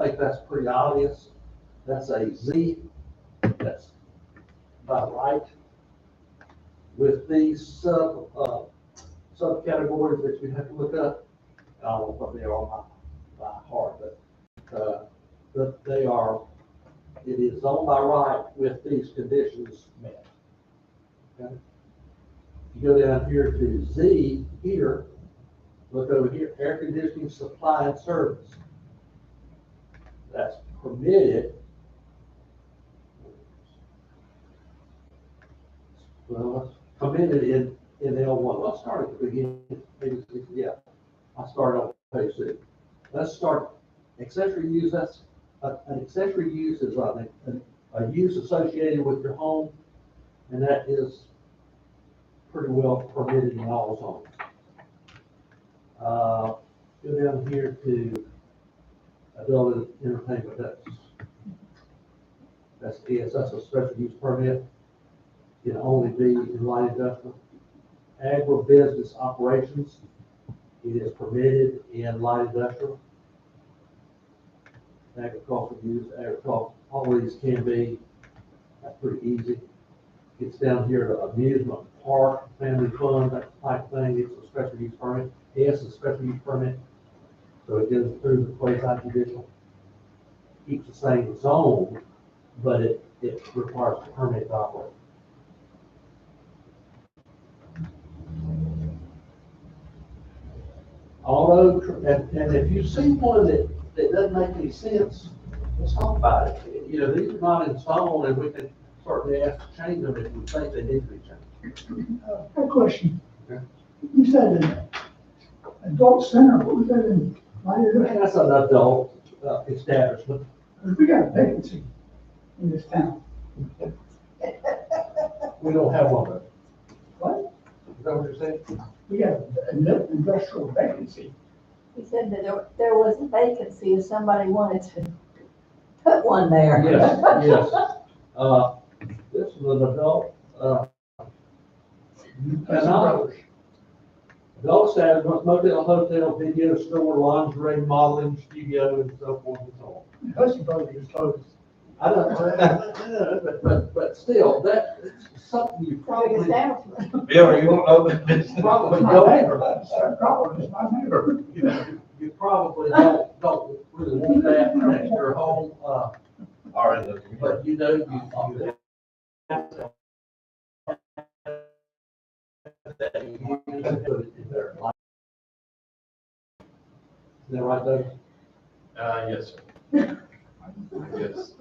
think that's pretty obvious. That's a Z, that's by right. With these subcategories that you have to look up, I don't know what they are by heart, but they are, it is on by right with these conditions met. Okay? You go down here to Z here, look over here, air conditioning supply and service. That's permitted. Well, it's permitted in L1. Let's start at the beginning. Yeah, I started on page 6. Let's start accessory use. That's an accessory use is a use associated with your home, and that is pretty well permitted in all zones. Go down here to adult entertainment. That's a special use permit. Can only be in light industrial. Agribusiness operations, it is permitted in light industrial. Agricultural use, agriculture, all these can be, that's pretty easy. Gets down here to amusement park, family fun, that type of thing, it's a special use permit. S is a special use permit, so it goes through the quasi-judicial. Keeps the same zone, but it requires a permit to operate. Auto, and if you see one that doesn't make any sense, let's talk about it. You know, these are not in stone, and we can certainly ask to change them if we think they need to be changed. A question. Okay. You said an adult center, what was that in? And that's an adult establishment. We got a vacancy in this town. We don't have one of those. What? Is that what you're saying? We got an industrial vacancy. He said that there was a vacancy if somebody wanted to put one there. Yes, yes. This is an adult, adult establishment, motel, hotel, video store, lingerie, modeling, studio, and so forth and so on. Hussey Brothers is closed. I don't know, but still, that's something you probably Bill, you won't know that. probably My don't. neighbor, that's a problem, it's my neighbor. You probably don't really want that next to your home, All right, look. but you know, you have to. That you use to put it in there. Is that right, Doug? Yes, sir. Yes.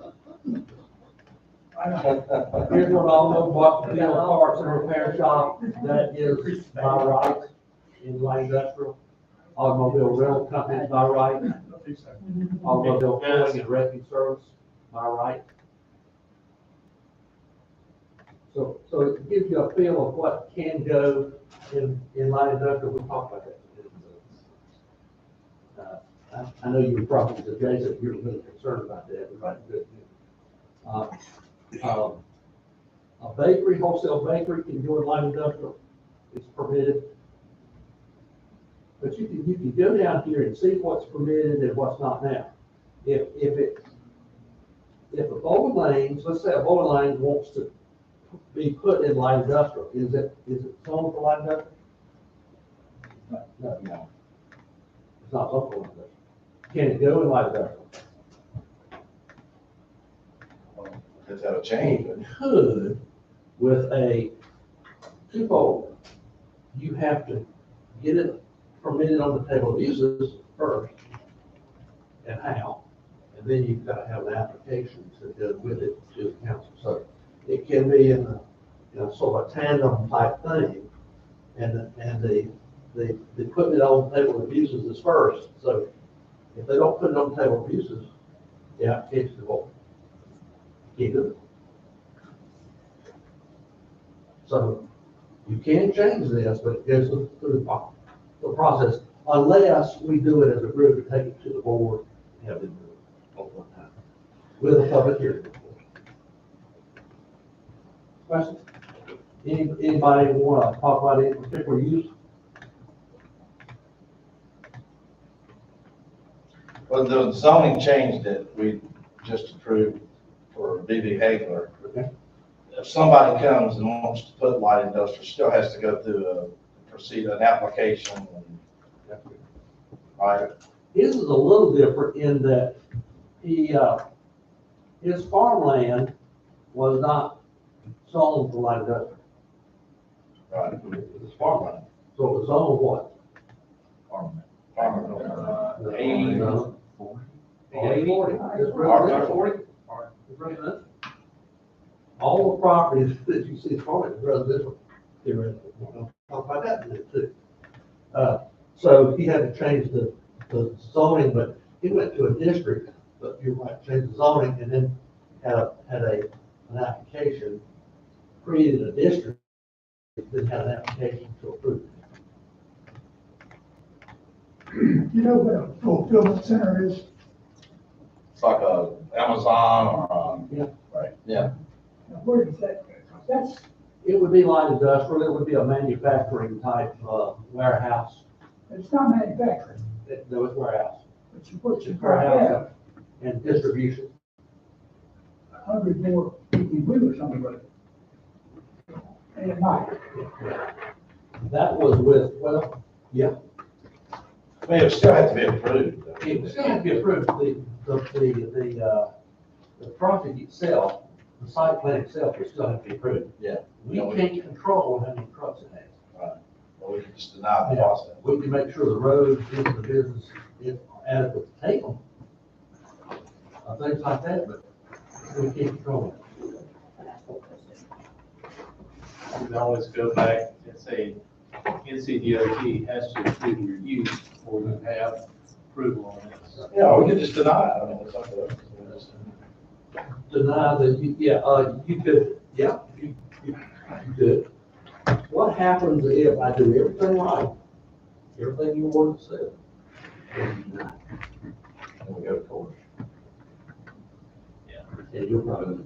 Here's what all of what the parts and repair shop, that is by right in light industrial. Automobile rental companies by right. Automobile towing and wrecking service by right. So it gives you a feel of what can go in light industrial. We'll talk about that. I know you're probably adjacent, you're really concerned about that, but right, good. A bakery, wholesale bakery can go in light industrial, it's permitted. But you can go down here and see what's permitted and what's not now. If a bowling lanes, let's say a bowling lane wants to be put in light industrial, is it zoned for light industrial? No. It's not zoned for light industrial. Can it go in light industrial? It's got to change. It could with a twofold. You have to get it permitted on the table of uses first, and how, and then you've got to have an application to go with it to the council. So it can be in a sort of a tandem type thing, and the putting it on the table of uses is first. So if they don't put it on the table of uses, the application is void. Can't do it. So you can change this, but it goes through the process, unless we do it as a group and take it to the board and have them do it all one time with a public hearing. Questions? Anybody want to talk about any particular use? Well, the zoning change that we just approved for BB Hagler. Okay. If somebody comes and wants to put light industrial, still has to go through an application, right? His is a little different in that his farmland was not zoned for light industrial. Right. It was farmland, so it was zoned what? Farmer. 80. No. 80. 40. It's Farm- residential. It's residential. All the properties that you see farming is residential. Theoretically. We'll talk about that in a minute too. So he had to change the zoning, but he went to a district, but you're right, changed the zoning and then had an application, created a district, then had an application to approve it. You know what a fulfillment center is? It's like a Amazon or, Yeah. right, yeah. Now, where does that, that's, It would be light industrial, it would be a manufacturing type, warehouse. it's not manufacturing, No, it's warehouse. but you put your Warehouse and distribution. 100 more people with or something with it. And at night. That was with, well, yeah, I mean, it still has to be approved. it still had to be approved, the project itself, the site plan itself would still have to be approved. Yeah. We can't control how many trucks it has. Or we can just deny the process. We can make sure the road into the business is adequate to take them, things like that, but we can't control it. You can always go back and say, NCDOT has to approve your use before you have approval on this. Yeah, we could just deny it. I mean, it's up to us. We'll just- Deny that, you could, you could. What happens if I do everything right, everything you want to say? And we go to court. And you're probably.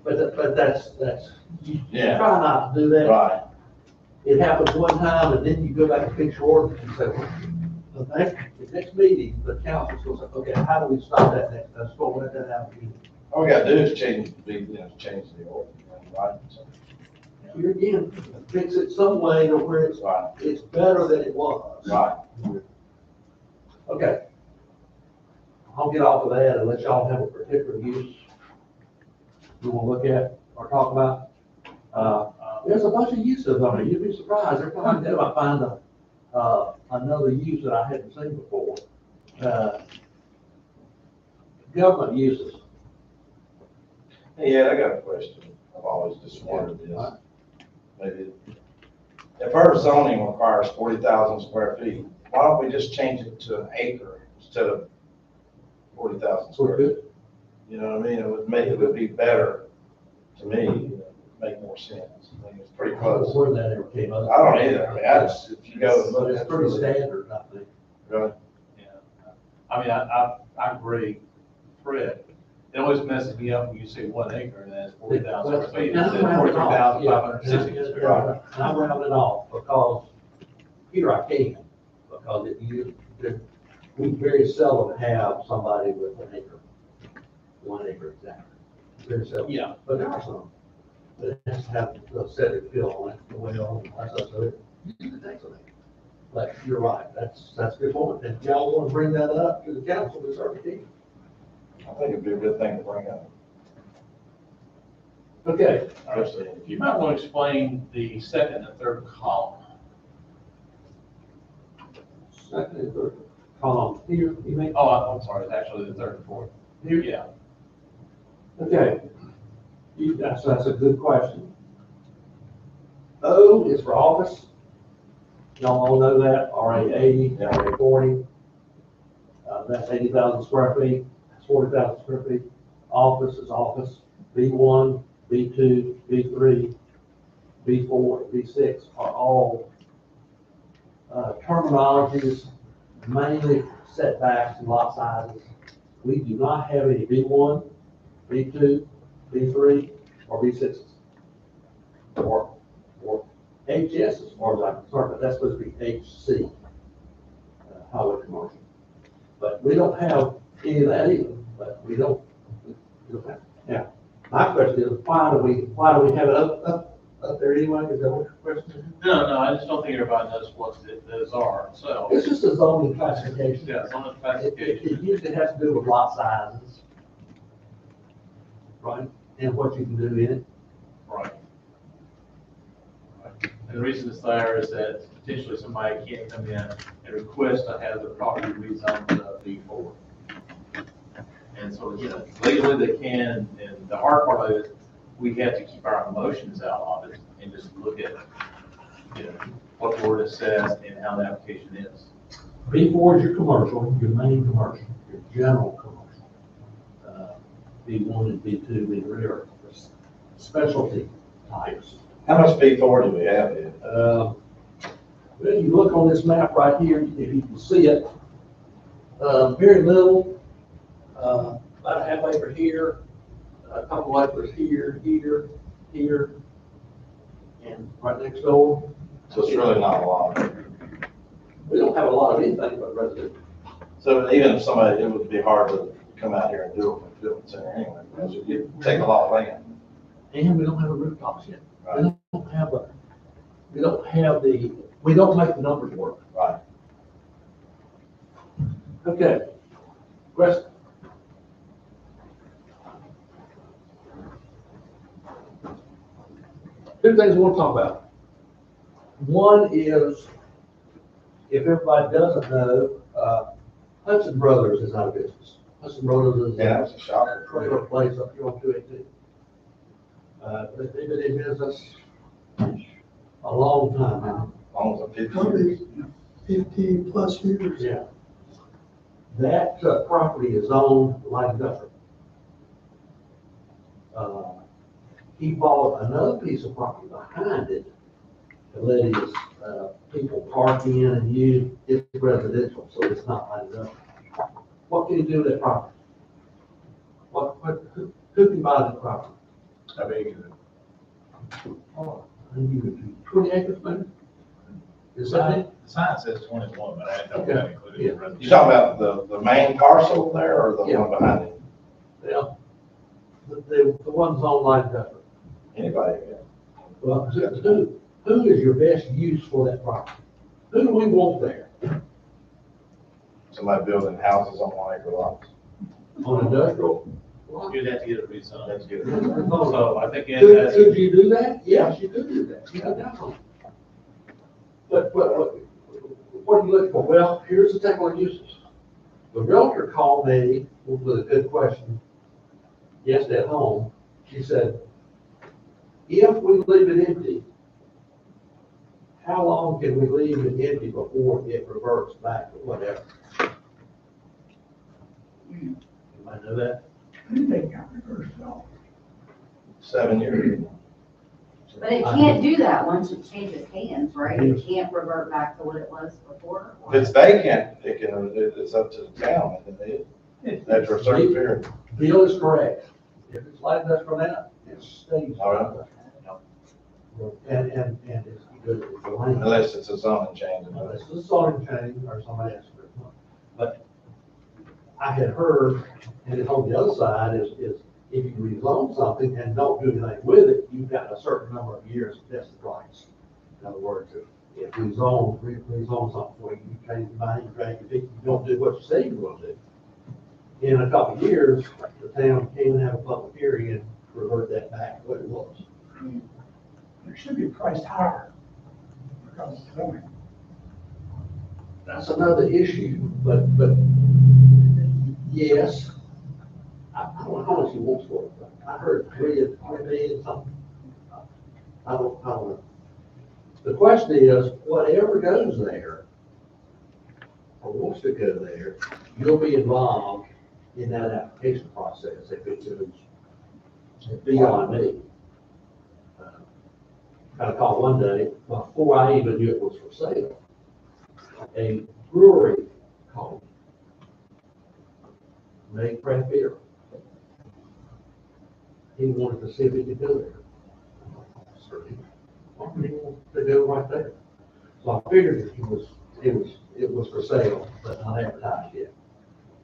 But that's, you Yeah. try not to do that. Right. It happens one time and then you go back and fix your ordinance and say, well, the next meeting, the council's going to say, okay, how do we stop that next, let's go let that happen again. All we gotta do is change the ordinance, right? So, Here again, fix it some way to where Right, it's better than it was. right. Okay. I'll get off of that and let y'all have a particular use you want to look at or talk about. There's a bunch of uses on it. You'd be surprised. Every time I do, I find another use that I hadn't seen before. Government uses. Yeah, I got a question. I've always just wondered this. Maybe, if our zoning requires 40,000 square feet, why don't we just change it to an acre instead of 40,000 square feet? You know what I mean? It would be better to me, make more sense. I mean, it's pretty close. Where that ever came up. I don't either. I mean, if you go and look It's at. pretty standard, I think. Really? Yeah. I mean, I agree, Fred. It always messes me up when you say 1 acre and that's 40,000 square feet. And It's I'm rounding off, 43,560 square feet. And I'm rounding off because here I can, because we very seldom have somebody with an acre. 1 acre exactly. Very seldom. Yeah. But there are some. But it has to have the septic fill on it, the well, and that stuff, so it usually takes an acre. But you're right, that's a good point. If y'all want to bring that up to the council, we certainly can. I think it'd be a good thing to bring up, Okay. especially if You you. might want to explain the second and third column. Second and third column here, you make. Oh, I'm sorry, it's actually the third and fourth. Here, Yeah. okay. That's a good question. O is for office. Y'all all know that, RA 80, RA 40. That's 80,000 square feet, that's 40,000 square feet. Office is office. B1, B2, B3, B4, B6 are all terminologies, mainly setbacks and lot sizes. We do not have any B1, B2, B3, or B6s. Or HSs, as far as I'm concerned, but that's supposed to be HC, highway commercial. But we don't have any of that either, but we don't have, yeah. My question is, why do we have it up there anyway? Is that what your question is? No, I just don't think everybody knows what those are, so. It's just a zoning classification. Yeah, it's on the It classification. usually has to do with lot sizes. Right, and what you can do in it. Right. And the reason it's there is that potentially somebody can't come in and request to have the property rezoned to B4. And so, you know, legally they can, and the hard part of it, we have to keep our emotions out of it and just look at, you know, what the ordinance says and how the application is. B4 is your commercial, your main commercial, your general commercial. B1 and B2 being your specialty types. How much B4 do we have here? Well, you look on this map right here, if you can see it, very little, about a half acre here, a couple acres here, and right next door. So it's really not a lot. We don't have a lot of anything but residential. So even if somebody, it would be hard to come out here and do it with building center anyway, because you take a lot of land. And we don't have the rooftops yet. Right. We don't make the numbers work. Right. Okay. Question? Two things we want to talk about. One is, if everybody doesn't know, Hudson Brothers is out of business. Hudson Brothers is Yeah, it's a shocker. trailer place up here on 218. They've been in business a long time now. Almost 50 Probably years. 50+ years. Yeah. That property is owned light industrial. He bought another piece of property behind it to let his people park in and use. It's residential, so it's not light industrial. What can you do with that property? Who can buy that property? How big is it? Oh, I think you could do 20 acres, maybe? Is that it? The sign says 21, but I didn't know if that included Yeah. the residential. You talking about the main parcel there or the Yeah. one behind it? Yeah. The one's on light industrial. Anybody? Well, who is your best use for that property? Who do we want there? Somebody building houses on 1 acre lots. On industrial? You'd have to get it rezoned. That's good. So I think Could that's, you do that? Yes, you could do that. You could definitely. But what are you looking for? Well, here's the technical uses. The realtor called me with a good question yesterday at home. She said, if we leave it empty, how long can we leave it empty before it reverts back to whatever? You might know that. I didn't think that reversed at all. 7 years. But it can't do that once it changes hands, right? It can't revert back to what it was before. If it's vacant, it's up to the town, and then after a certain period. Bill is correct. If it's light industrial now, it stays. All right. And it's good for land. Unless it's a zoning change. Unless it's a zoning change or somebody asks for it. But I had heard, and it's on the other side, is if you rezone something and don't do anything with it, you've got a certain number of years to test the rights. In other words, if you rezone something for you, you change your mind, you drag your feet, you don't do what you say you're gonna do. In a couple of years, the town can have a public hearing and revert that back to what it was. It should be priced higher. Because of zoning. That's another issue, but yes, I don't know how much he wants for it, but I heard 3 million something. I don't know. The question is, whatever goes there, or wants to go there, you'll be involved in that application process if it goes beyond me. Got a call one day, before I even knew it was for sale. A brewery called me. Make craft beer. He wanted to see if he could go there. Certainly. Well, he wanted to go right there. So I figured it was for sale, but not advertised yet.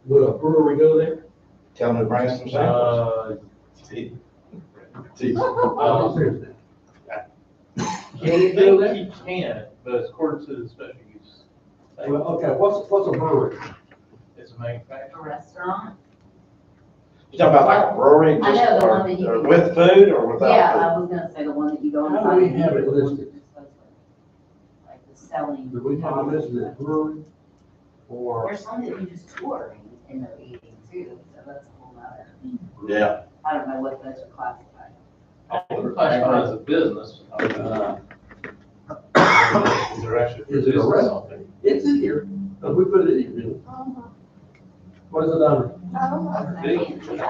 Would a brewery go there? Tell them to bring us some samples. I'm serious now. Can I you do that? think he can, but it's according to the special use. Well, okay, what's a brewery? It's a A manufacturer. restaurant? You talking about like a brewery, I know, just, the one that you or can- with food or without Yeah, food? I was gonna say the one that you go inside. How do we and have eat it the one listed? that you're supposed to- Like the selling. Do we have a list of brewery? Or, There's some that you just tour and they're eating too, so that's a whole nother, Yeah. I don't know what those are classified. They're classified as a business. Is there actually? Is it a restaurant? It's in here, but we put it in here. What is it under? I don't know. Big. I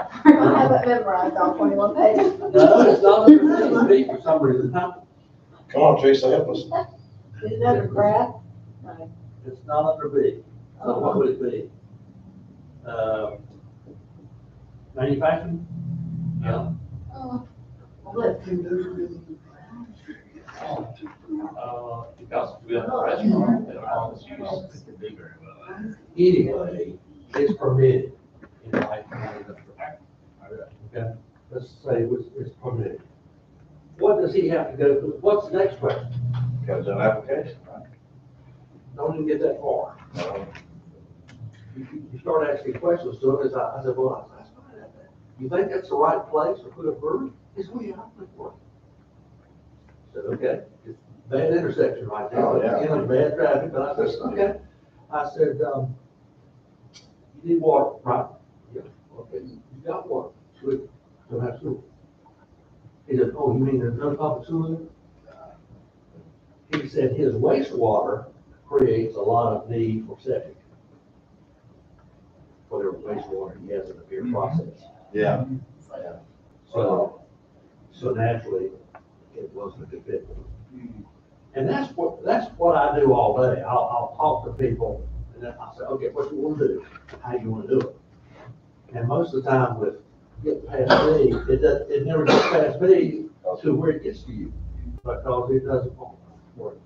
haven't memorized all 21 pages. No, it's not under B for some reason, huh? Come on, Teresa, help us. Is it under craft? No. It's not under B. So what would it be? Manufacturing? Yeah. Oh, Because we have a restaurant, they don't always use the bigger. Anyway, it's permitted in light industrial. Okay, let's say it's permitted. What does he have to go through? What's the next question? Got to do an application, right? Don't even get that far. You start asking questions to him, I said, well, that's fine. You think that's the right place to put a brewery? He said, well, yeah, I think so. I said, okay, it's a bad intersection right there. Oh, yeah. You know, bad traffic, but I said, okay. I said, you need water, right? Yeah, okay, you got water, good, don't have sewer. He said, oh, you mean there's no public sewer there? He said his wastewater creates a lot of need for septic. Whatever wastewater he has in the beer process. Yeah. So naturally, it wasn't a good fit for him. And that's what I do all day. I'll talk to people and then I'll say, okay, what you want to do? How you want to do it? And most of the time with getting past me, it never gets past me to where it gets to you because it doesn't work.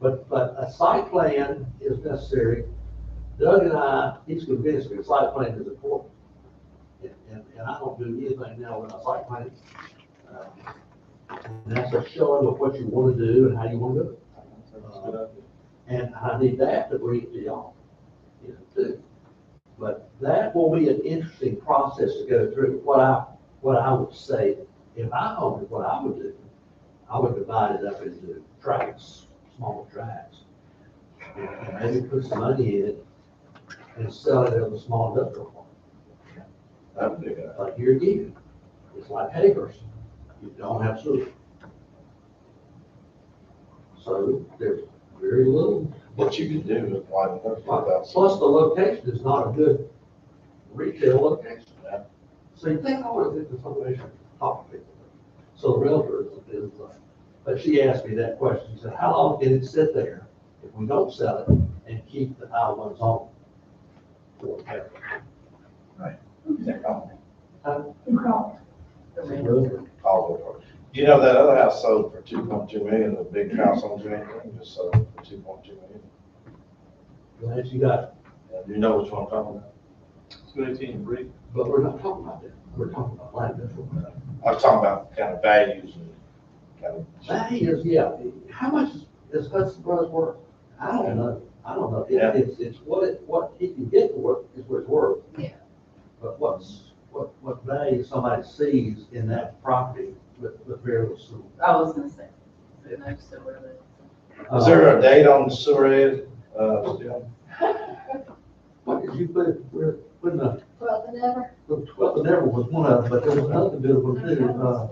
But a site plan is necessary. Doug and I, he's convinced me a site plan is important. And I don't do anything now without site plan. And that's a showing of what you want to do and how you want to do it. And I need that to bring it to y'all, you know, too. But that will be an interesting process to go through. What I would say, if I owned it, what I would do, I would divide it up into tracts, smaller tracts. And maybe put some money in it and sell it as a small industrial park. That would be good. But here again, it's like acres. You don't have sewer. So there's very little. What you can do with light industrial without. Plus the location is not a good retail location. Yeah. So you think, oh, it's a situation, talk to people. So the realtor is, but she asked me that question. She said, how long can it sit there if we don't sell it and keep the outlets on? Forever. Who's that calling? Who called? Caldwell. You know, that other house sold for 2.2 million, the big house on Jane Green just sold for 2.2 million. Glad you got it. You know which one I'm talking about? 218 Bree. But we're not talking about that. We're talking about light industrial. I was talking about kind of values and kind of. That is, yeah, how much is Hudson Brothers worth? I don't know. I don't know. Yeah. It's what he can get for it is what it's worth. Yeah. But what value somebody sees in that property with very little sewer. I was gonna say. No sewer there. Is there a date on the sewer head, still? What did you put, we're putting a, Well, the never. the 12th of Never was one of them, but there was another good one too, No.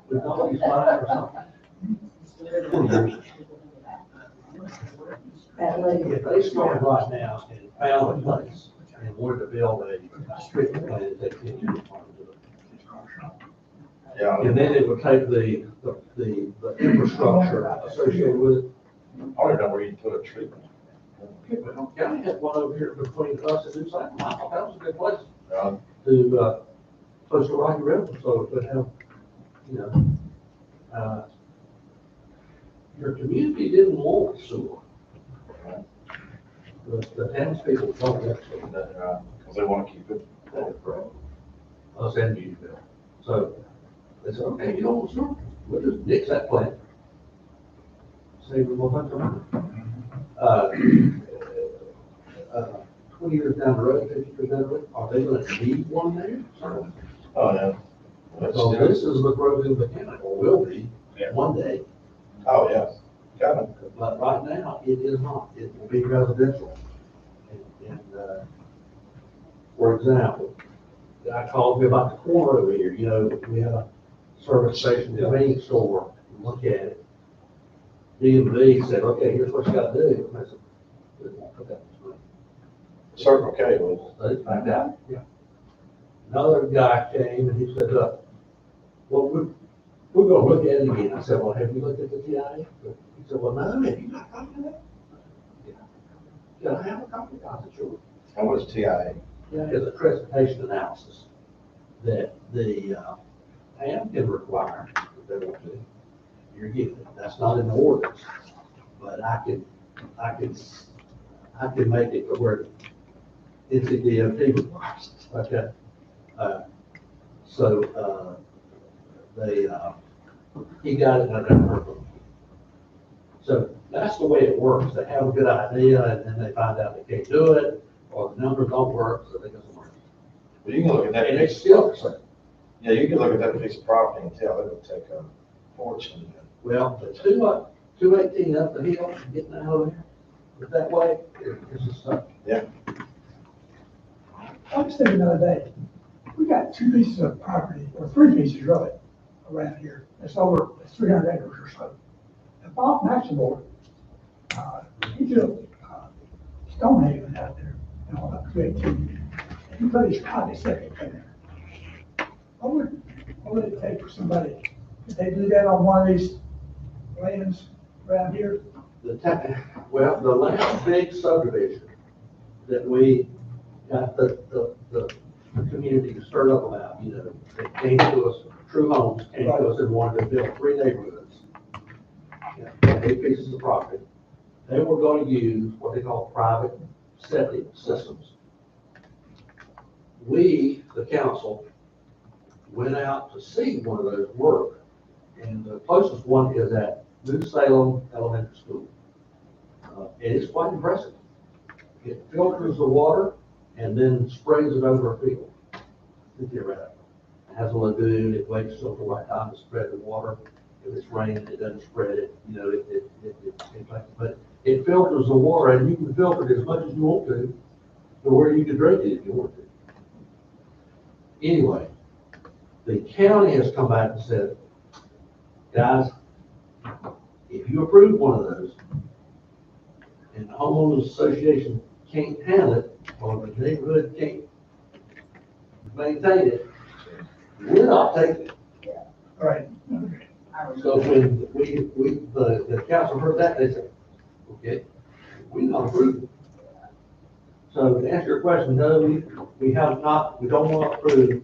the Doggy's Fire or something. If they started right now and found a place and wanted to build a street plan, they can't do it. Yeah. And then it would take the infrastructure associated with it. I don't know where you put a tree. County had one over here between us and New Salem. I thought that was a good place Yeah. to, close to Rocky River, so it would have, you know, your community didn't want sewer. The townspeople don't want to. That's right, because they want to keep it. That is correct. Us and Unionville. So they said, okay, you don't want sewer, we'll just nix that plant. Save them a bunch of money. Uh, 20 years down the road, 50 years down the road, are they gonna need one there? Certainly. Oh, no. That's So still- this is the Fairview mechanical, will be one day, Oh, yeah, got it. but right now, it is not. It will be residential. For example, I called me about the corner over here, you know, we have a service station, convenience store, look at it. D&B said, okay, here's what you gotta do. And I said, "We won't put that in this Circle K was. money." They found out, yeah. Another guy came and he said, well, we're gonna look at it again. I said, well, have you looked at the TIA? He said, well, no, have you not a copy of that? Yeah. Yeah, I have a copy, I said, sure. And what is TIA? Yeah, it's a transportation analysis that the town can require if they want to. You're getting it. That's not in the ordinance, but I can make it to where NCDOT requires it. Okay. He got it, and I never heard from him. So that's the way it works. They have a good idea, and then they find out they can't do it, or the numbers don't work, so they go somewhere. Well, you can look at that And it's piece, still, so, yeah, you can look at that piece of property and tell it would take a fortune. well, the 218 up the hill, getting out of there, but that way, it's just stuff. I was thinking the other day, we got 2 pieces of property, or 3 pieces really, around here. It's over 300 acres or so. And Bob Maximore, he built Stonehaven out there, you know, up 218. And he put his private septic in there. What would it take for somebody, could they do that on one of these lands around here? Well, the last big subdivision that we got the community stirred up about, you know, that came to us, True Homes came to us and wanted to build 3 neighborhoods. Yeah, 8 pieces of property. They were going to use what they call private septic systems. We, the council, went out to see one of those work, and the closest one is at New Salem Elementary School. And it's quite impressive. It filters the water and then sprays it over a field. Theoretically. It has a lagoon, it waits till the right time to spread the water. If it's raining, it doesn't spread it, you know, but it filters the water, and you can filter it as much as you want to where you can drink it if you want to. Anyway, the county has come back and said, guys, if you approve one of those, and the homeowners association can't handle it, or the neighborhood can't maintain it, we're not taking it. All right. So when the council heard that, they said, okay, we not approve it. So to answer your question, no, we have not, we don't want to approve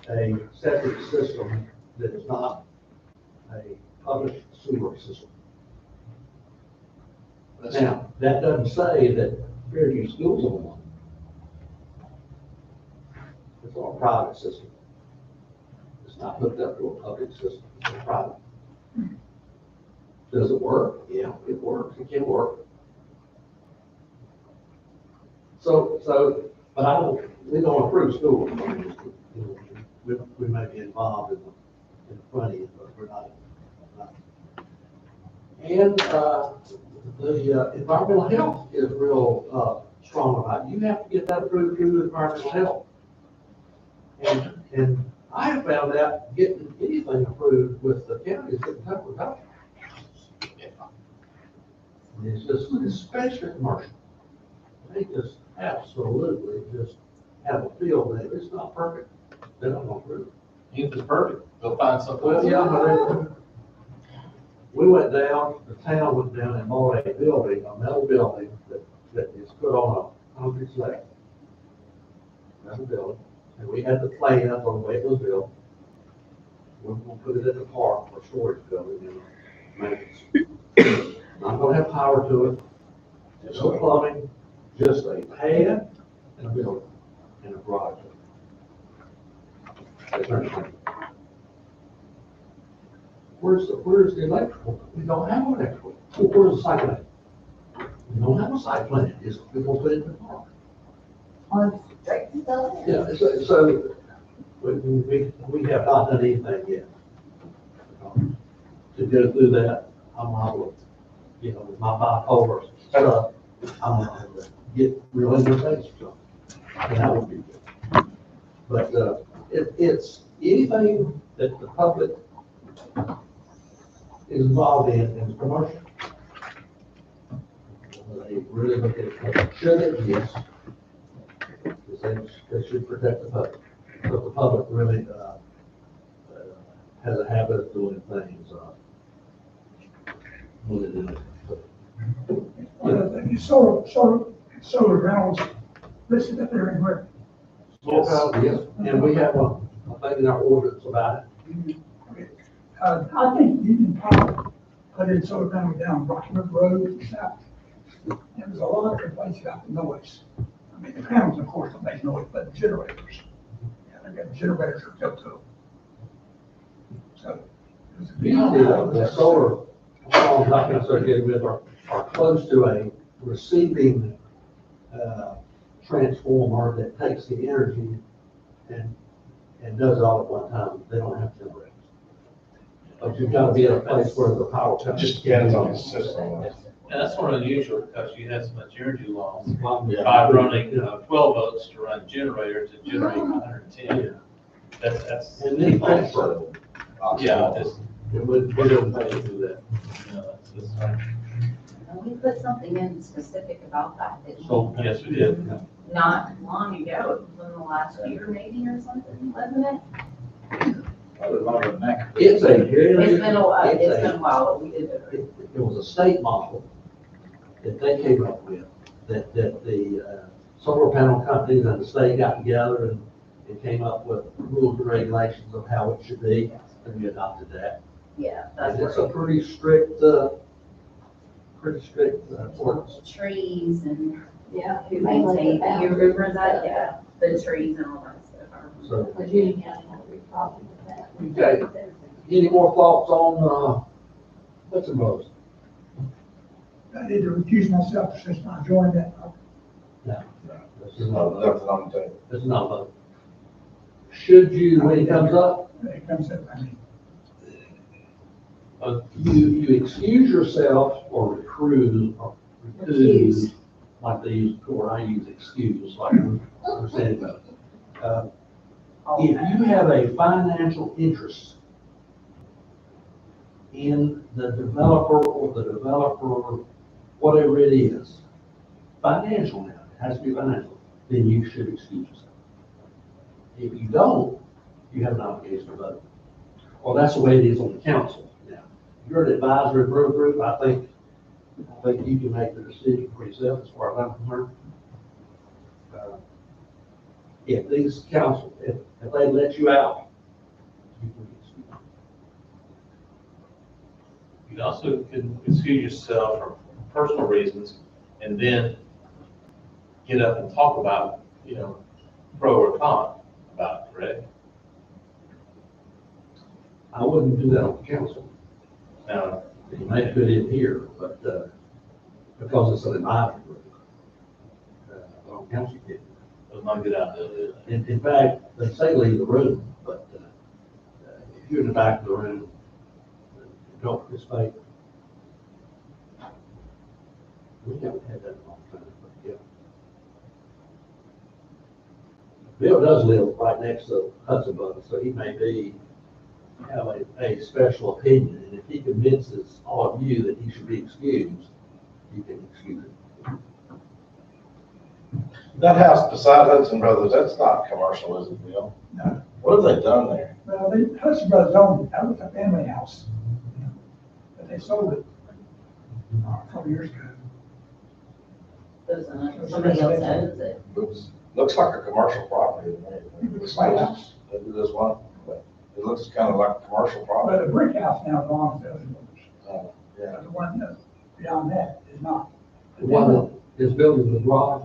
a septic system that is not a public sewer system. Now, that doesn't say that Fairview Schools are one. It's all a private system. It's not hooked up to a public system, it's a private. Does it work? Yeah, it works, it can work. So, but we don't approve schools. I mean, we may be involved in the funding, but we're not. And, the environmental health is real, strong about it. You have to get that approved through environmental health. And I have found out getting anything approved with the county is getting tougher about it. And it's just, especially commercial. They just absolutely just have a feel that if it's not perfect, they're not gonna approve it. If it's perfect, they'll find something. Well, yeah, but we went down, the town went down and bought a building, a metal building that is put on a concrete slab. Metal building, and we had the plans on the way it was built. We're gonna put it in the park for storage building and maintenance. Not gonna have power to it, no plumbing, just a pad and a building and a garage. That's our thing. Where's the electrical? We don't have electrical. Where's the site plan? We don't have a site plan, just people put it in the park. On straight stuff. Yeah, so we have not done anything yet. To go through that, I'm not, you know, with my bipolar stuff, I'm not gonna get real into things, so, and that would be good. But, it's anything that the public is involved in commercial. They really look at it, should it, yes. Because they should protect the public, but the public really, has a habit of doing things, when they do it. Solar grounds listed up there anywhere. Yes, and we have a thing in our ordinance about it. I think Union Power put in solar panels down Rocky River Road and south. There was a lot of complaints about the noise. I mean, the panels, of course, don't make noise, but the generators. Yeah, they've got generators hooked up to them. So. it was a big- Usually, the solar farms I'm associated with are close to a receiving, transformer that takes the energy and does it all at one time. They don't have generators. But you've got to be at a place where the power It comes. just depends on the system. And that's sort of unusual because you have so much energy loss Yeah. by running, 12 volts to run generators to generate 110. That's. And then transfer. Yeah, just, It wouldn't pay to do that. And we put something in specific about that, didn't we? So. Yes, we did. Not long ago, within the last year maybe or something, wasn't it? Probably longer than that. It's a very. It's been a while, it's it's a- been a while, but we did it. It was a state model that they came up with, that the solar panel companies and the state got together and came up with rules and regulations of how it should be, and we adopted that. Yeah, that's And it's where a pretty strict ordinance. trees and Yeah. who maintains, do you remember that? Yeah, the trees and all that stuff. So, But Union County had a big problem with that. okay, any more thoughts on, what's the most? I need to recuse myself since I joined that. This is not a vote. Nothing on the table. This is not a vote. Should you, when it comes up, It comes up, I mean, you excuse yourself or recuse, Recuse. like they use, or I use excuse, like we're saying about it. If you have a financial interest in the developer or the developer, whatever it is, financial now, it has to be financial, then you should excuse yourself. If you don't, you have an obligation to vote. Well, that's the way it is on the council now. You're an advisory group, I think you can make the decision for yourself as far as I'm concerned. If these council, if they let you out, you can excuse. You also can excuse yourself for personal reasons and then get up and talk about, pro or con about it, correct? I wouldn't do that on the council. Now, You may put it in here, but, because it's an advisory group. On council, you can't. it's not a good idea. In fact, they say leave the room, but, if you're in the back of the room, don't participate. We haven't had that in a long time, but yeah. Bill does live right next to Hudson Butler, so he may have a special opinion, and if he convinces all of you that he should be excused, you can excuse him. That house beside Hudson Brothers, that's not commercial, is it, Bill? No. What have they done there? well, Hudson Brothers owned it, that was a family house. But they sold it a couple years ago. Somebody else owns it. Looks like a commercial property to me. It was White House. It is one, but it looks kind of like a commercial property. But the brick house now belongs to Hudson Brothers. Yeah. The one beyond that is not. The one His building the garage,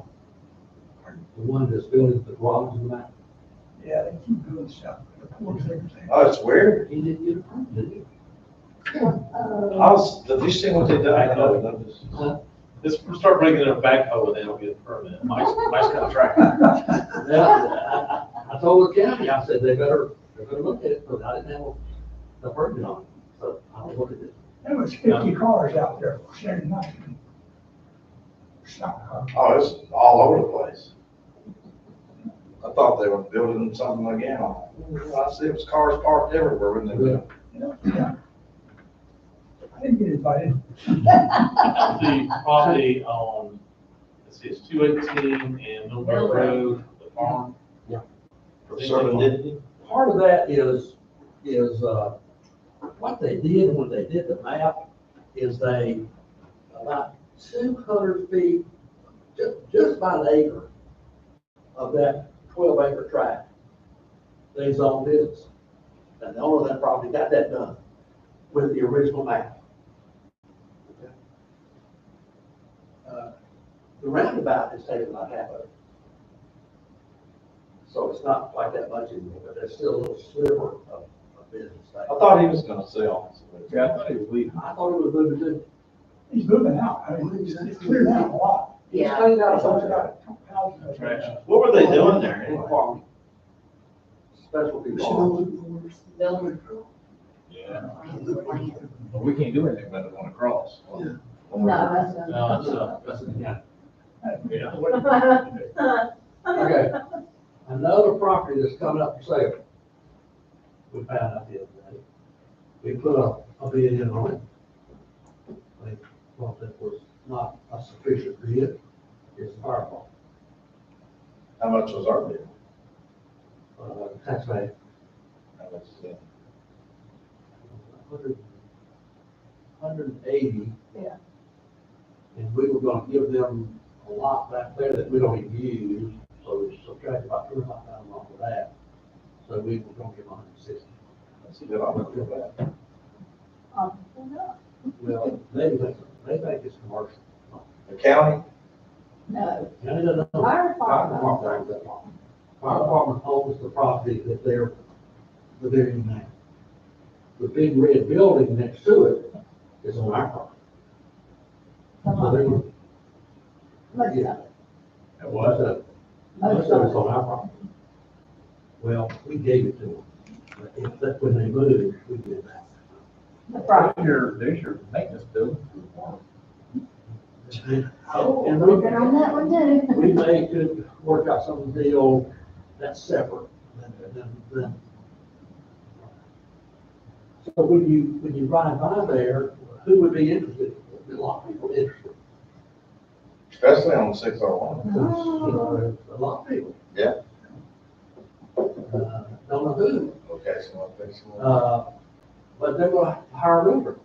the one that's building the garage in the back, Yeah, they keep doing stuff, the porch and everything. Oh, it's weird. he didn't get a permit, did he? Did you see what they did? I know. Just start bringing in a backhoe and they'll get a permit. Mike's got a tractor. Yeah, I told the county, I said, they're gonna look at it, because I didn't have the permit on it, so I'll look at it. There was 50 cars out there Saturday night. Stock car. Oh, it's all over the place. I thought they were building something again. I see it was cars parked everywhere, wasn't it? Yeah. I didn't get invited. The property on, let's see, it's 218 and Millbrook Road, the farm. Yeah. Servant Part of that is, what they did when they did the map, is they, about 200 feet, just about an acre of that 12-acre tract, they zoned business. And the owner of that property got that done with the original map. Okay. The roundabout is taking about half of it. So it's not like that much anymore, but there's still a little sliver of business there. I thought he was gonna sell. Yeah, I thought he was leaving. I thought it was moving too. He's moving out. I mean, it's cleared out a lot. He's Yeah. cleaned out a It's bunch also of got a house. Trash. What were they doing there anyway? farm. Specialty farm. Building. Yeah. But we can't do anything about it on the cross. No, that's No, That's it, yeah. Yeah. Okay, another property that's coming up for sale. We found out the other day. We put a bid in on it. They thought that was not a sufficient bid. It's our fault. How much was our bid? Tax value, How much is it? 180. Yeah. And we were gonna give them a lot back there that we don't even use, so we subtracted about $25,000 off of that. So we were gonna give 160. That's a good offer. Well, they think it's commercial. The county? No, County doesn't own it. Fire department. Fire department. Fire department owns the property that they're in now. The big red building next to it is on our property. So they're, most of it, It was. most of it's on our property. Well, we gave it to them. But if that's when they moved, we did that. the property. There's your maintenance building. Oh, And we've been on that one too. we may could work out some deal that's separate than. So when you ride by there, who would be interested? There'd be a lot of people interested. Especially on 601. Because, you know, there's a lot of people. Yeah. Don't know who, Okay, so I'll fix it. but they're gonna hire a roofer,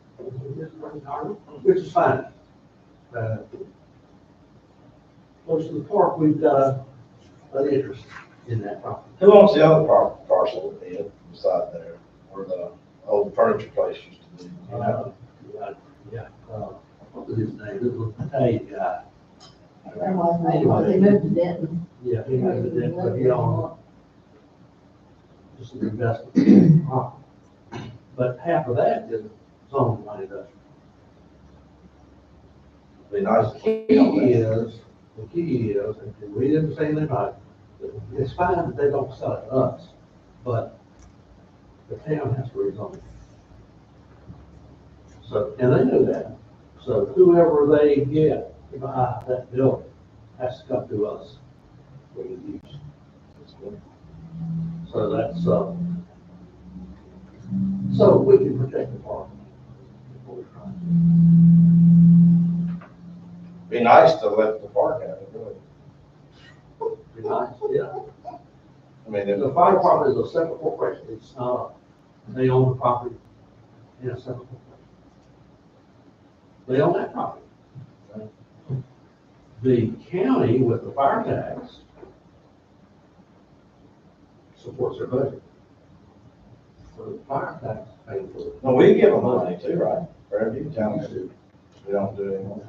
which is fine. Close to the park, we've got an interest in that property. Who owns the other parcel beside there, where the old furniture place used to be? You know? What was his name? It was an Italian guy. There was, they moved to Denton. Yeah, he moved to Denton, but he owned just an investment. But half of that is zoned light industrial. Be nice to The key is, and we didn't say anything about it, it's fine that they don't sell it to us, but the town has to rezone it. So, and they know that. So whoever they get to buy that building has to come to us for the use. So that's, so we can protect the park. Be nice to let the park out, really. Be nice, yeah. I mean, The fire department is a separate corporation, it's not, they own the property in a separate corporation. They own that property. The county with the fire tax supports their budget. So the fire tax pays for it. No, we give them money too, right? Fairview Town, we don't do anymore.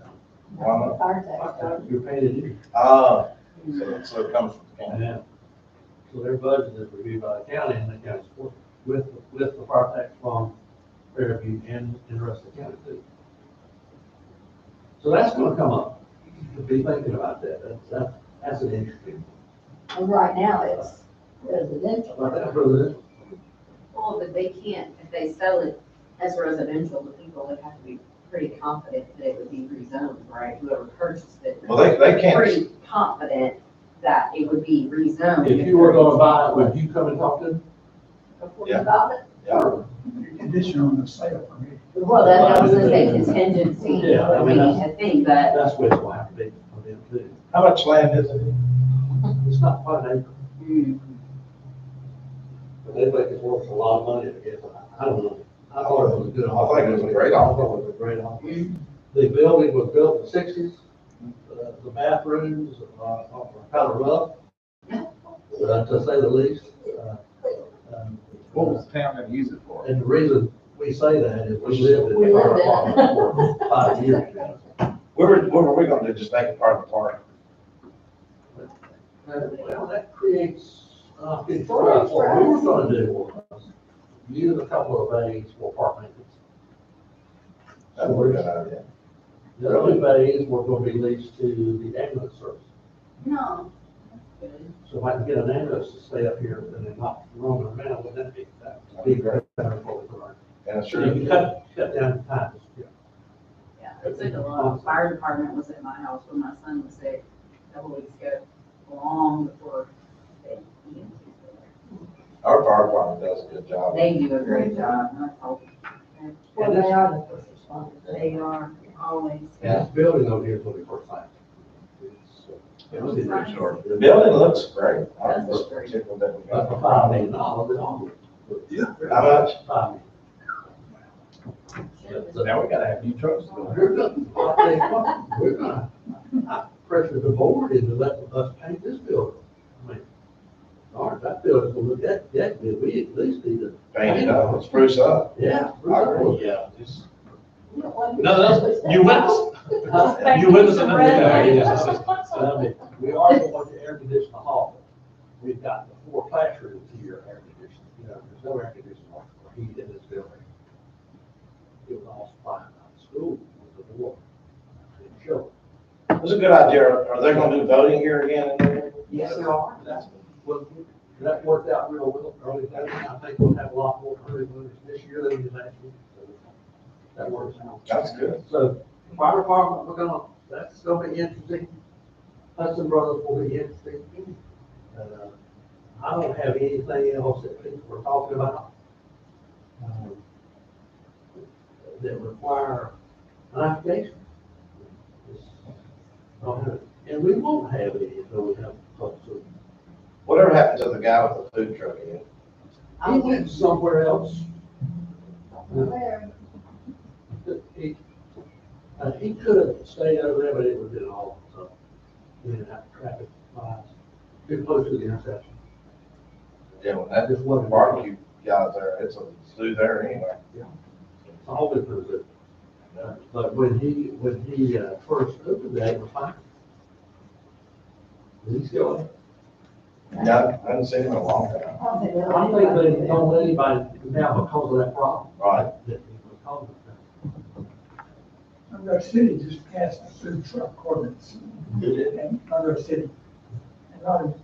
Why not? Fire tax dollars. You're paying it in. So it comes from the county. Yeah. So their budget is reviewed by the county and the county support with the fire tax from Fairview and the rest of the county too. So that's gonna come up, to be thinking about that, that's an interesting. And right now it's residential. But that's residential. Well, but they can't, if they sell it as residential, the people would have to be pretty confident that it would be rezoned, right? Whoever purchased it. Well, they can't, Pretty confident that it would be rezoned. If you were gonna buy it, would you come and talk to them? Before Yeah. you bought it. yeah, Condition on the sale for me. Well, that was a contingency, Yeah, I would mean, be a thing, but That's what it's gonna have to be for them too. how much land is it? It's not quite an acre. But they think it's worth a lot of money to get, I don't know. I thought it was a good offer. I think it was a great offer. I thought it was a great offer. The building was built in the sixties. The bathrooms are kind of rough, to say the least. What was the town gonna use it for? And the reason we say that is we lived in We the fire lived in it. department for 5 years. What were we gonna do, just make it part of the park? Well, that creates, what we were gonna do was use a couple of bays for park maintenance. That would be a good idea. The other bays were gonna be leased to the ambulance service. no. So if I can get an ambulance to stay up here and then not roaming around, would that be great? Better for the car. And it's So you sure, can cut down the time. Yeah, it took a lot. Fire department was at my house when my son was sick a couple weeks ago, long before they, EMTs were there. our fire department does a good job. They do a great job, and I told them. Well, they are the first responders. They are always. And this building over here is gonna be first time. It was a pretty short. The building looks great. I'm Does just look great. tickled that we That's got. for $5 million, all. How much? $5 million. So now we gotta have new trucks going. We're gonna, I'll tell you what, we're gonna, I pressure the board into letting us paint this building. I mean, darn, that building's gonna look that good, we at least need to. Paint it up, spruce up. Yeah. Yeah, just, You don't want to- no, you witness. You witness another guy, yes, it's just- I mean, we are going to air condition the hall. We've got the 4 classrooms here air conditioned, there's no air conditioning or heat in this building. It was all supplied by the school with the board. Didn't show. It was a good idea. Are they gonna do voting here again? Yes, there are. That worked out real well early. I think we'll have a lot more early winners this year than we did last year. So that works out. That's good. So fire department, that's gonna be interesting. Hudson Brothers will be interesting. I don't have anything else that people were talking about that require an application. Don't have it. And we won't have any until we have public service. Whatever happened to the guy with the food truck again? He went somewhere else. Where? He could have stayed over there, but it would have been all, so, we didn't have traffic lights, too close to the intersection. Yeah, when that Just wasn't barbecue guy there, it's a zoo there anyway. It's always been good. But when he first opened that, it was fine. Is he still there? Yeah, I haven't seen him in a long time. I think they'll I think they anybody. don't let anybody now because of that problem. Right. That he was causing that. Monroe City just passed a food truck ordinance. Did it? And Monroe City. A lot of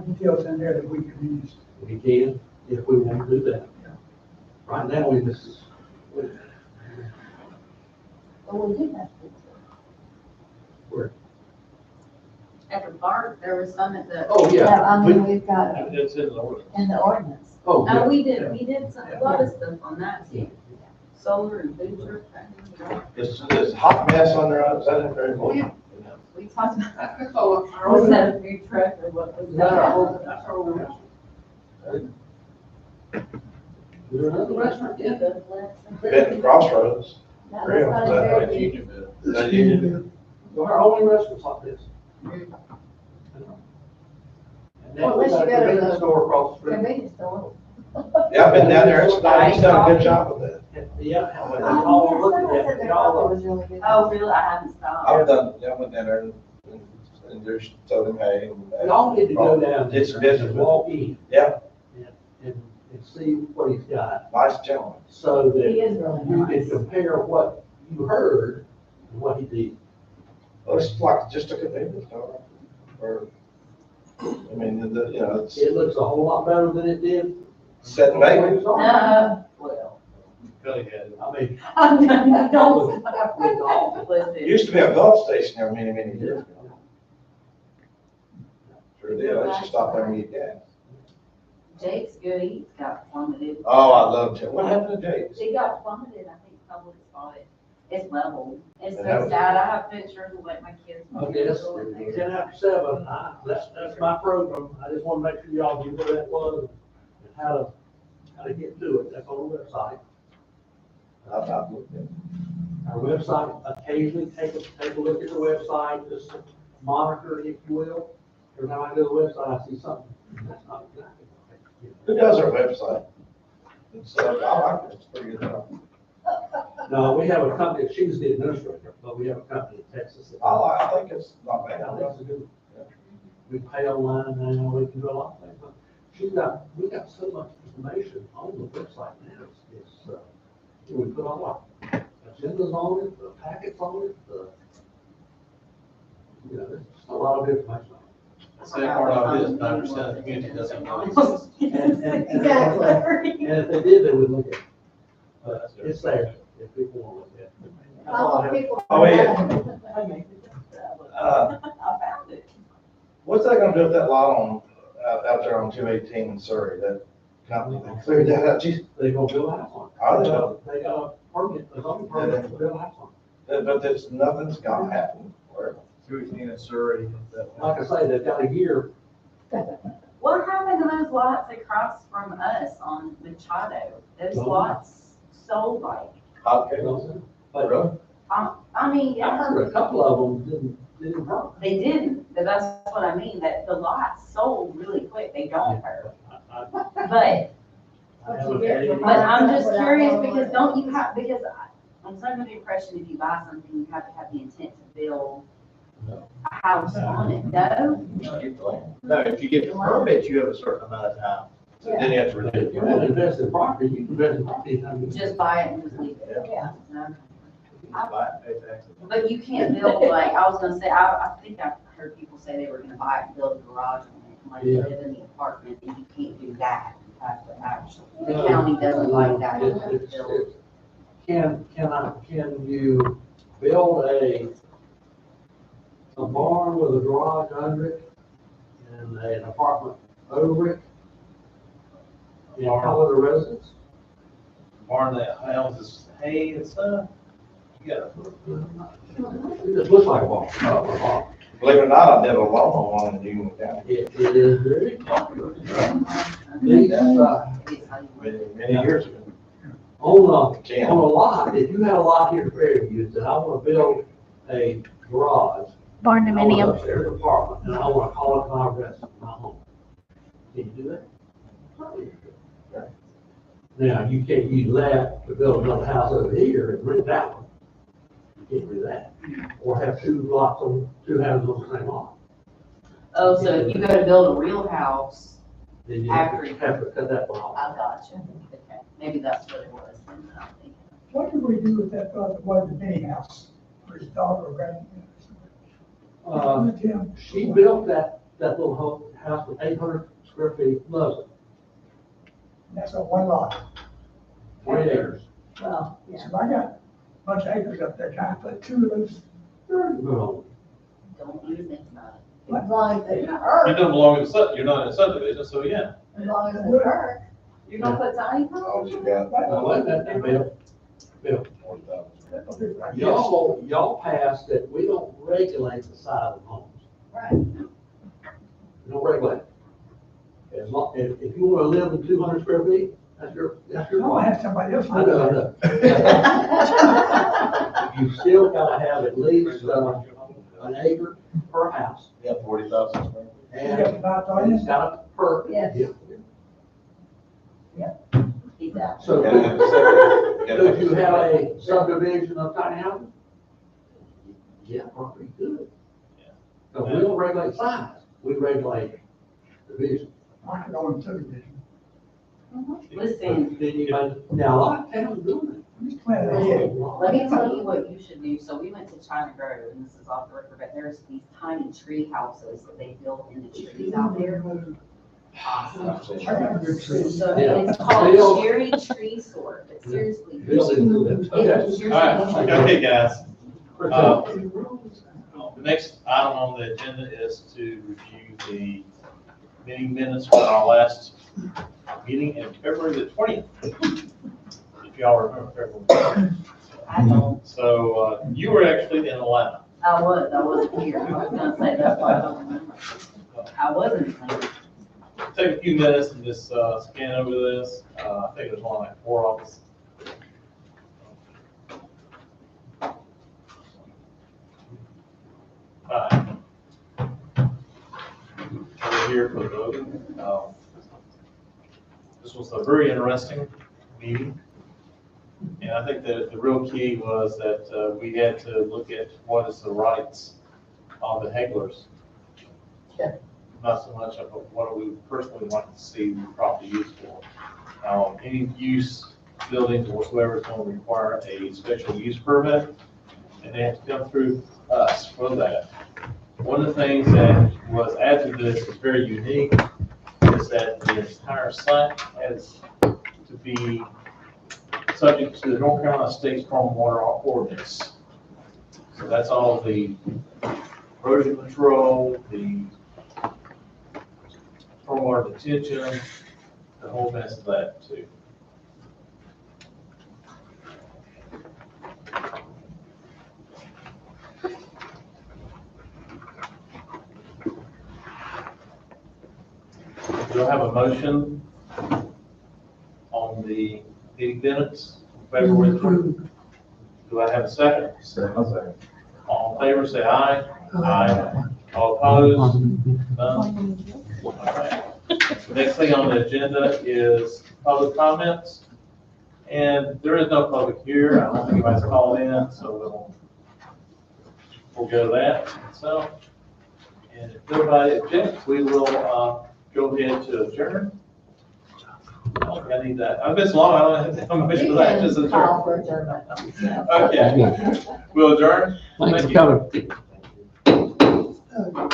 details in there that we could use. We can, if we want to do that. Right now, we just, Well, we do have to. we're, At the park, there was some at the, oh, Yeah, yeah. I mean, we've got it It's in the order. in the ordinance. Oh, no, yeah. we did some, a lot of stuff on that too. Solar and food truck. It's a hot mess on there, is that it? Oh, yeah. We talked about, Oh, was that a food truck or what was That's our that? whole, that's our whole restaurant. Is there another restaurant? Yeah. Benton Crossroads. No, Real, that's is not a that very Like big- Union Bill. Is that you? Our only restaurants like this. And now Well, we unless got you a go to convenience the store across the street. Convenience store. Yeah, I've been down there, he's done a good job with that. Yeah, Oh, and all yeah, looking somebody at said it, their y'all, coffee was really good. Oh, really? I haven't stopped. I've done, yeah, I went down there and just told him, hey. y'all need to go down Did some there business and with walk in. Yeah. And see what he's got, Nice gentleman. so that He is really you nice. can compare what you heard and what he did. Well, it's like just a convenience store. Or, I mean, you know, it's It looks a whole lot better than it did. set and bacon. Well. Billy had it. I mean, Don't. It used to be a Gulf station there many, many years ago. Sure did. I used to stop there and eat gas. Jake's good, he's got plummeted. Oh, I loved it. What happened to Jake's? He got plummeted, I think Publix bought it. It's level. It's And that so was- sad. I have pictures of like my kids. okay, that's 7:10. That's my program. I just want to make sure y'all knew where that was and how to get to it. That's on the website. I've looked at it. Our website, occasionally take a look at the website, just monitor it, if you will. Every time I go to the website, I see something. That's not exactly what I think. Who does our website? It's, I like it. It's pretty good job. No, we have a company, she's the administrator, but we have a company in Texas. that- I think it's not bad. I think it's a good, we pay online now, we can do a lot of things, but we got so much information on the website now, we put all our agendas on it, the packets on it, there's just a lot of information on The sad part of it is 90% of the community doesn't know it exists. it. And Exactly. if they did, they would look at it, but it's there, if people want to look at it. That's all I have. People- Oh, yeah. I found it. What's that gonna do with that lot on, out there on 218 in Surrey, that company, they cleared that out, geez. They gonna build a house on it. Are they? They got a permit, a zoning permit to build a house on it. But there's, nothing's gonna happen. Where? 218 in Surrey. Like I say, they've got a year. What happened to those lots across from us on Machado? Those Well- lots sold like, Okay. But Really? I mean, I yeah, heard a couple of them didn't hurt. they didn't, but that's what I mean, that the lots sold really quick, they don't hurt. But, I haven't had any- but I'm just curious, because don't you have, because I'm under the impression if you buy something, you have to have the intent to build No. a house on it, no? No, if you get the permit, you have a certain amount of time. So then you have to renew. If you want to invest in property, you can invest in property. anytime you Just buy it and just leave it. Yeah. No? Buy it, pay taxes. But you can't build, like, I was gonna say, I think I've heard people say they were gonna buy it and build a garage on it, and like Yeah. live in the apartment, and you can't do that. You have to actually, the No. county doesn't like that. You have to It's- build. it's- Can you build a barn with a garage under it and an apartment over it? You know, call it a residence? Barn that houses hay and stuff. You gotta, It just looks like a barn, not a barn. Believe it or not, I did a lot on one in Union County It is very popular. These, It is how you live. many years ago. on Ken. a lot, if you had a lot here in Fairview, that I want to build a garage. Barn I want dominium. an upstairs apartment, and I want to call it my residence, my home. Can you do that? Probably you could. Now, you can't use that to build another house over here and rent that one. You can't do that. Or have two houses on the same lot. Oh, so if you go to build a real house, Then you After have to cut that one off. I got you. Okay, maybe that's what it was. Then, I don't think. What did we do with that, was the mini house for his daughter or grand? Tim, She built that little house with 800 square feet, loves it, That's on one lot. 3 acres. Well, yeah. So I got a bunch of acres up there, trying to put two of those. No, Don't even think about As long as it you hurt, don't belong in you're not in a subdivision, so yeah. as long as it hurt. it. You're gonna put tiny Oh, homes? you got no, wait a minute, Bill, 40,000. y'all passed that we don't regulate the size of homes. Right. We don't regulate it. As long, if you want to live in 200 square feet, that's your I'll right. have somebody else. I know. You still gotta have at least, an acre per house. Yeah, 40,000 square. And Yeah, about it's got a per. Yes. Yeah. He that. So And then second, could you have a subdivision of tiny houses? Yeah, probably could. But we don't regulate size, we regulate division. I can go in subdivision. Listen, Now, a lot of towns doing it. I'm just planning ahead. let me tell you what you should do. So we went to China Grove, and this is off the record, but there's these tiny tree houses that they built in the trees out there. Awesome. I got a good tree. So Yeah. it's called Bill- cherry tree sort, but seriously. Bill didn't do that. it is All right, okay, guys. Okay. The next item on the agenda is to review the meeting minutes from our last meeting in February the 20th. If y'all remember February. I don't, So, you were actually in Atlanta. I wasn't here. I was gonna say that's why I don't remember. I wasn't. Take a few minutes and just, scan over this. I think there's only like 4 of us. Alright. We're here for the voting. This was a very interesting meeting. And I think that the real key was that we had to look at what is the rights of the hagglers. Not so much of what we personally want to see the property used for. Any use, buildings whatsoever is going to require a special use permit, and they have to come through us for that. One of the things that was added to this is very unique, is that the entire site has to be subject to the North Carolina State Stormwater Ordinance. So that's all the erosion control, the stormwater detention, the whole mess of that too. We'll have a motion on the meeting minutes, February 20th. Do I have a second? Second. All in favor, say aye. Aye. All opposed? None? All right. The next thing on the agenda is public comments. And there is no public here. I don't think anybody's called in, so we'll go to that. So, and if nobody objects, we will go ahead to adjourn. I don't think I need that. I've been so long, I don't have to have much for that. Just Call adjourn. for adjournment. Okay. We'll adjourn. Thanks Thank for you. coming.